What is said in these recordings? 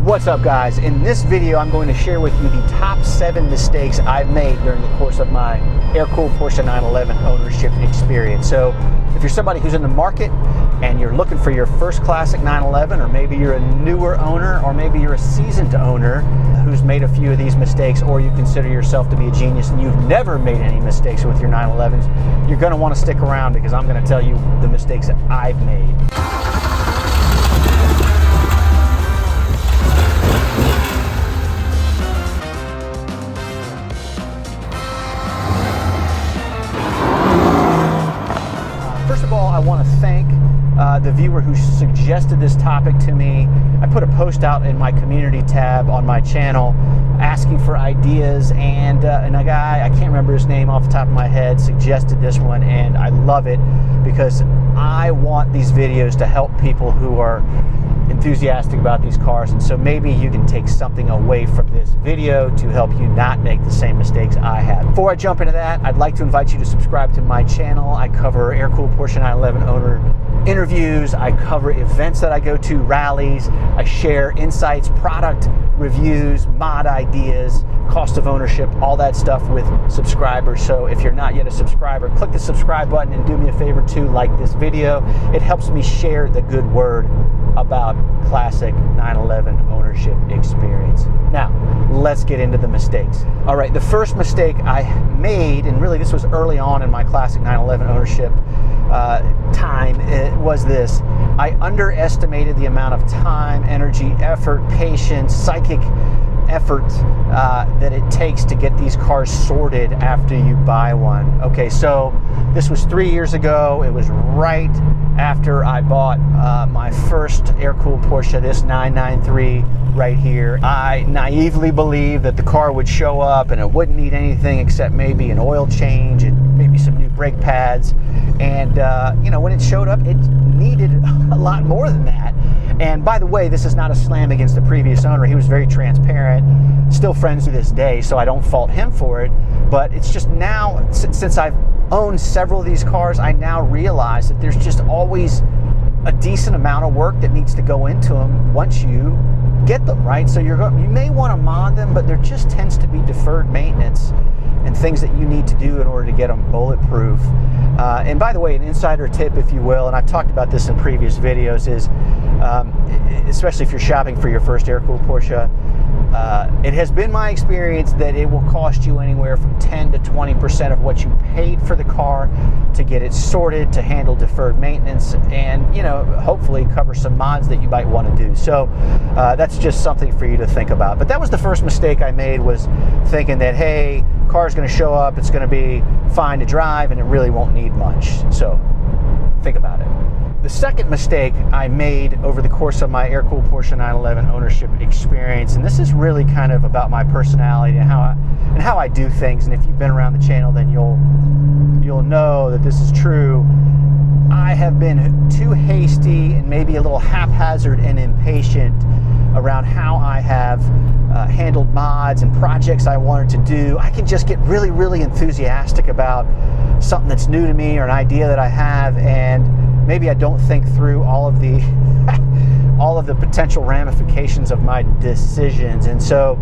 What's up, guys? In this video, I'm going to share with you the top 7 mistakes I've made during the course of my air-cooled Porsche 911 ownership experience. So if you're somebody who's in the market and you're looking for your first classic 911, or maybe you're a newer owner, or maybe you're a seasoned owner who's made a few of these mistakes, or you consider yourself to be a genius and you've never made any mistakes with your 911s, you're going to want to stick around because I'm going to tell you the mistakes that I've made. First of all, I want to thank the viewer who suggested this topic to me. I put a post out in my community tab on my channel asking for ideas, and a guy, I can't remember his name off the top of my head, suggested this one, and I love it because I want these videos to help people who are enthusiastic about these cars, and so maybe you can take something away from this video to help you not make the same mistakes I have. Before I jump into that, I'd like to invite you to subscribe to my channel. I cover air-cooled Porsche 911 owner interviews, I cover events that I go to, rallies, I share insights, product reviews, mod ideas, cost of ownership, all that stuff with subscribers. So if you're not yet a subscriber, click the subscribe button and do me a favor too, like this video. It helps me share the good word about classic 911 ownership experience. Now, let's get into the mistakes. All right, the first mistake I made, and really this was early on in my classic 911 ownership time, was this. I underestimated the amount of time, energy, effort, patience, psychic effort that it takes to get these cars sorted after you buy one. Okay, so this was 3 years ago. It was right after I bought my first air-cooled Porsche, this 993 right here. I naively believed that the car would show up and it wouldn't need anything except maybe an oil change and maybe some new brake pads. And you know, when it showed up, it needed a lot more than that. And by the way, this is not a slam against the previous owner. He was very transparent, still friends to this day, so I don't fault him for it. But it's just now, since I've owned several of these cars, I now realize that there's just always a decent amount of work that needs to go into them once you get them, right? So you may want to mod them, but there just tends to be deferred maintenance and things that you need to do in order to get them bulletproof. And by the way, an insider tip, if you will, and I've talked about this in previous videos, is especially if you're shopping for your first air-cooled Porsche, it has been my experience that it will cost you anywhere from 10 to 20% of what you paid for the car to get it sorted, to handle deferred maintenance, and, you know, hopefully cover some mods that you might want to do. So that's just something for you to think about. But that was the first mistake I made, was thinking that, hey, car's going to show up, it's going to be fine to drive, and it really won't need much. So think about it. The second mistake I made over the course of my air-cooled Porsche 911 ownership experience, and this is really kind of about my personality and how I do things, and if you've been around the channel, then you'll know that this is true. I have been too hasty and maybe a little haphazard and impatient around how I have handled mods and projects I wanted to do. I can just get really, really enthusiastic about something that's new to me or an idea that I have, and maybe I don't think through all of the all of the potential ramifications of my decisions. And so,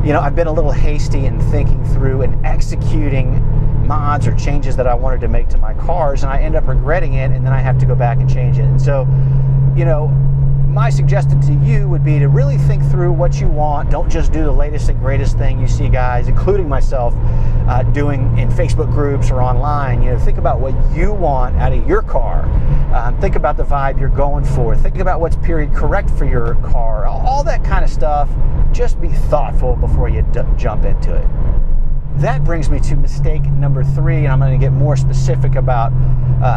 you know, I've been a little hasty in thinking through and executing mods or changes that I wanted to make to my cars, and I end up regretting it, and then I have to go back and change it. And so, you know, my suggestion to you would be to really think through what you want. Don't just do the latest and greatest thing you see guys, including myself, doing in Facebook groups or online. You know, think about what you want out of your car. Think about the vibe you're going for. Think about what's period correct for your car. All that kind of stuff. Just be thoughtful before you jump into it. That brings me to mistake number 3, and I'm going to get more specific about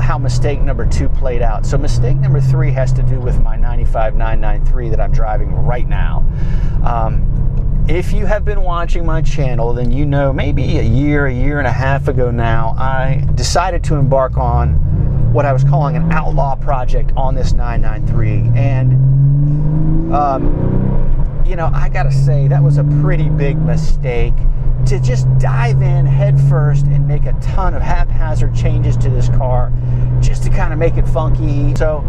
how mistake number 2 played out. So mistake number 3 has to do with my 95 993 that I'm driving right now. If you have been watching my channel, then you know maybe a year and a half ago now, I decided to embark on what I was calling an outlaw project on this 993. And, you know, I gotta say, that was a pretty big mistake, to just dive in head first and make a ton of haphazard changes to this car just to kind of make it funky. So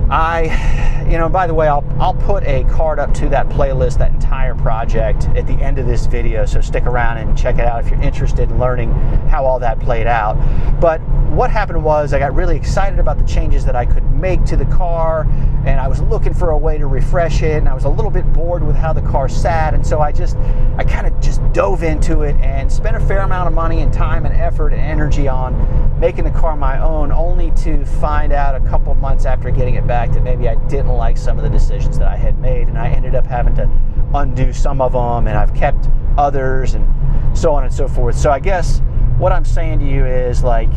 By the way, I'll put a card up to that playlist, that entire project, at the end of this video, so stick around and check it out if you're interested in learning how all that played out. But what happened was I got really excited about the changes that I could make to the car, and I was looking for a way to refresh it, and I was a little bit bored with how the car sat, and so I kind of just dove into it and spent a fair amount of money and time and effort and energy on making the car my own, only to find out a couple months after getting it back that maybe I didn't like some of the decisions that I had made, and I ended up having to undo some of them, and I've kept others, and so on and so forth. So I guess what I'm saying to you is, like,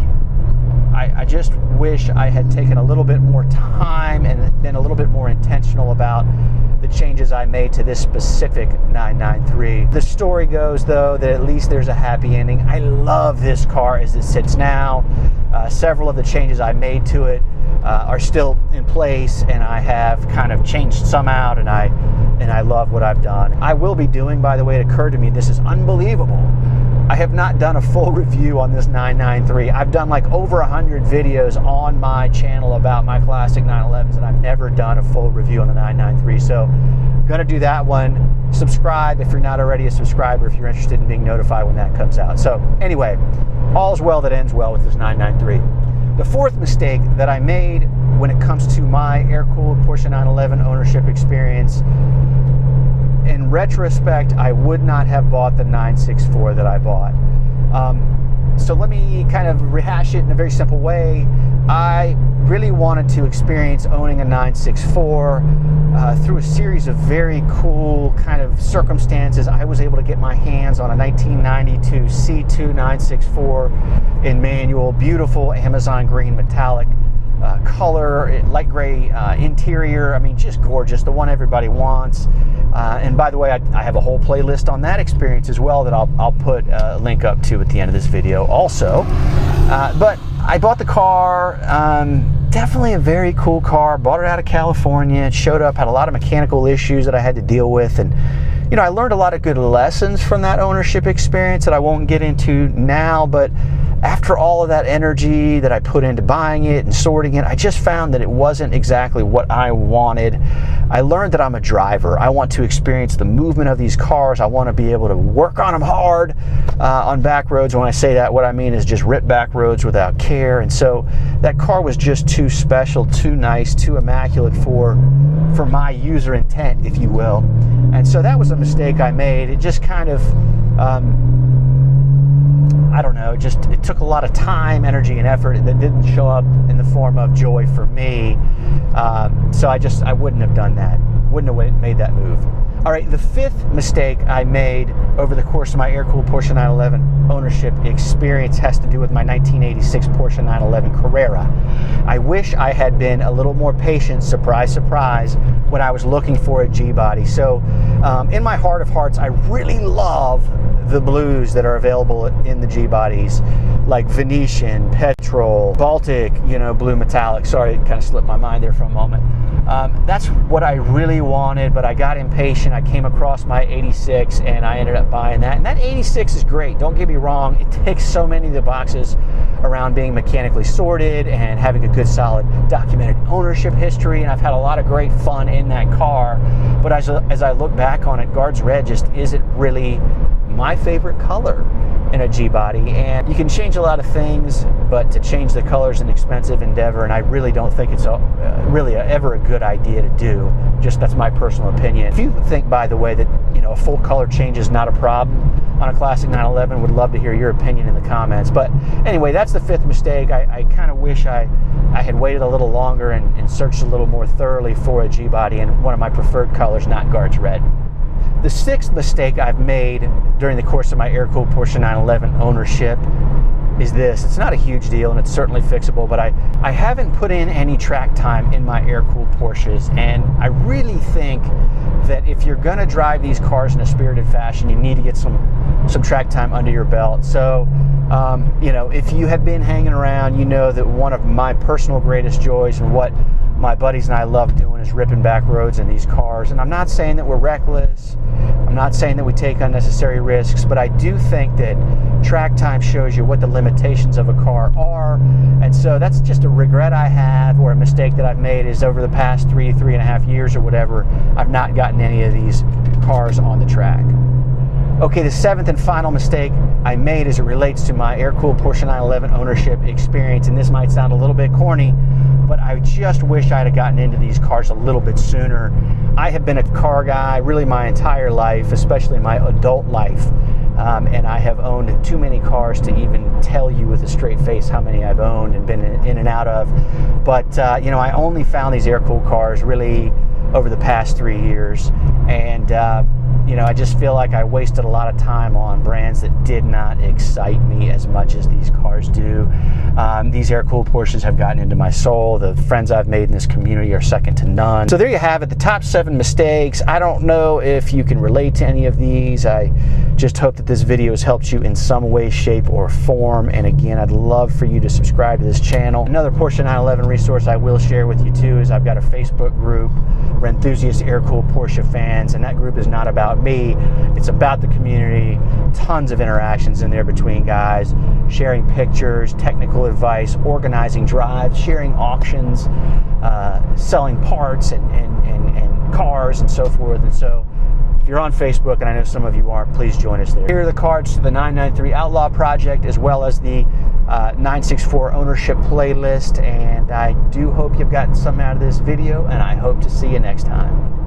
I just wish I had taken a little bit more time and been a little bit more intentional about the changes I made to this specific 993. The story goes, though, that at least there's a happy ending. I love this car as it sits now. Several of the changes I made to it are still in place, and I have kind of changed some out, and I love what I've done. I will be doing, by the way, it occurred to me, this is unbelievable, I have not done a full review on this 993. I've done like over 100 videos on my channel about my classic 911s, and I've never done a full review on the 993. So I'm gonna do that one. Subscribe if you're not already a subscriber, if you're interested in being notified when that comes out. So anyway, all's well that ends well with this 993. The fourth mistake that I made when it comes to my air-cooled Porsche 911 ownership experience, in retrospect, I would not have bought the 964 that I bought. So let me kind of rehash it in a very simple way. I really wanted to experience owning a 964 through a series of very cool kind of circumstances. I was able to get my hands on a 1992 C2 964 in manual, beautiful Amazon green metallic color, light gray interior. I mean, just gorgeous, the one everybody wants. And by the way, I have a whole playlist on that experience as well that I'll put a link up to at the end of this video also. But I bought the car, definitely a very cool car, bought it out of California. It showed up, had a lot of mechanical issues that I had to deal with, and I learned a lot of good lessons from that ownership experience that I won't get into now, but after all of that energy that I put into buying it and sorting it, I just found that it wasn't exactly what I wanted. I learned that I'm a driver. I want to experience the movement of these cars. I want to be able to work on them hard on back roads. When I say that, what I mean is just rip back roads without care. And so that car was just too special, too nice, too immaculate for my user intent, if you will. And so that was a mistake I made. It just kind of I don't know, it took a lot of time, energy, and effort that didn't show up in the form of joy for me. So I wouldn't have done that, wouldn't have made that move. All right, the fifth mistake I made over the course of my air-cooled Porsche 911 ownership experience has to do with my 1986 Porsche 911 Carrera. I wish I had been a little more patient, surprise, surprise, when I was looking for a G-body. So in my heart of hearts, I really love the blues that are available in the G-bodies, like Venetian, Petrol, Baltic, blue metallic. Sorry, it kind of slipped my mind there for a moment. That's what I really wanted, but I got impatient. I came across my 86 and I ended up buying that. And that 86 is great, don't get me wrong. It ticks so many of the boxes around being mechanically sorted and having a good, solid, documented ownership history. And I've had a lot of great fun in that car. But as I look back on it, Guards Red just isn't really my favorite color in a G-body, and you can change a lot of things, but to change the color is an expensive endeavor, and I really don't think it's really ever a good idea to do. Just that's my personal opinion. If you think, by the way, that a full color change is not a problem on a classic 911, would love to hear your opinion in the comments. But anyway, that's the fifth mistake. I kind of wish I had waited a little longer and searched a little more thoroughly for a G-body, and one of my preferred colors, not Guards Red. The sixth mistake I've made during the course of my air-cooled Porsche 911 ownership is this. It's not a huge deal, and it's certainly fixable, but I haven't put in any track time in my air-cooled Porsches, and I really think that if you're going to drive these cars in a spirited fashion, you need to get some track time under your belt. So, if you have been hanging around, you know that one of my personal greatest joys and what my buddies and I love doing is ripping back roads in these cars. And I'm not saying that we're reckless. I'm not saying that we take unnecessary risks, but I do think that track time shows you what the limitations of a car are. And so that's just a regret I have, or a mistake that I've made, is over the past 3.5 years or whatever, I've not gotten any of these cars on the track. Okay, the seventh and final mistake I made as it relates to my air-cooled Porsche 911 ownership experience, and this might sound a little bit corny, but I just wish I'd have gotten into these cars a little bit sooner. I have been a car guy really my entire life, especially my adult life, and I have owned too many cars to even tell you with a straight face how many I've owned and been in and out of. But you know, I only found these air-cooled cars really over the past 3 years, and you know, I just feel like I wasted a lot of time on brands that did not excite me as much as these cars do. These air-cooled Porsches have gotten into my soul. The friends I've made in this community are second to none. So there you have it, the top 7 mistakes. I don't know if you can relate to any of these. I just hope that this video has helped you in some way, shape, or form. And again, I'd love for you to subscribe to this channel. Another Porsche 911 resource I will share with you too is I've got a Facebook group, Rennthusiast air-cooled Porsche fans, and that group is not about me, it's about the community. Tons of interactions in there between guys, sharing pictures, technical advice, organizing drives, sharing auctions, selling parts and cars and so forth. And so if you're on Facebook, and I know some of you aren't, please join us there. Here are the cards to the 993 Outlaw Project, as well as the 964 ownership playlist, and I do hope you've gotten something out of this video, and I hope to see you next time.